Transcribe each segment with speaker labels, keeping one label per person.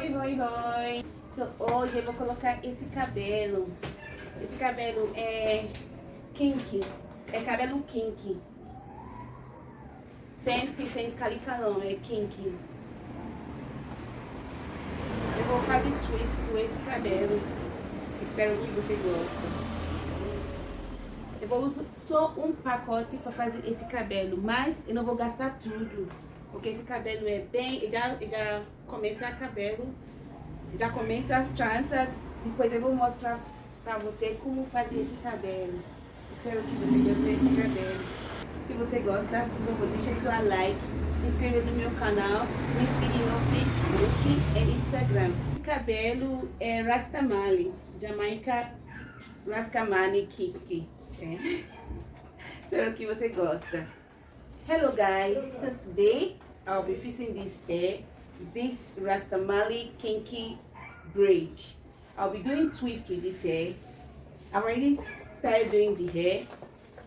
Speaker 1: Oi. So, hoje eu vou colocar esse cabelo. Esse cabelo é Kinky. É cabelo Kinky. 100% calicalão, é Kinky. Eu vou fazer twist com esse cabelo. Espero que você goste. Eu vou usar só um pacote para fazer esse cabelo, mas eu não vou gastar tudo. Porque esse cabelo é bem... Já começa cabelo, já começa a trança. Depois eu vou mostrar para você como fazer esse cabelo. Espero que você goste desse cabelo. Se você gosta, por favor, deixa sua like, se inscreva no meu canal, me siga no Facebook e Instagram. Esse cabelo é Marley, Jamaica Rastamani Kinky. Espero que você gosta. Hello guys, so today I'll be fixing this hair, this Marley Kinky braid. I'll be doing twist with this hair. I already started doing the hair.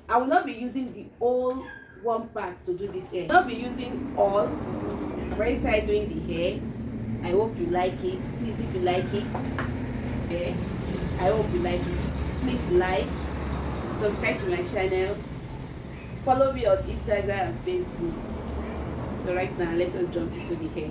Speaker 1: I will not be using the whole one pack to do this hair. I will not be using all. I already started doing the hair. I hope you like it. Please, if you like it, yeah, I hope you like it. Please like, subscribe to my channel, follow me on Instagram and Facebook. So right now, let us jump into the hair.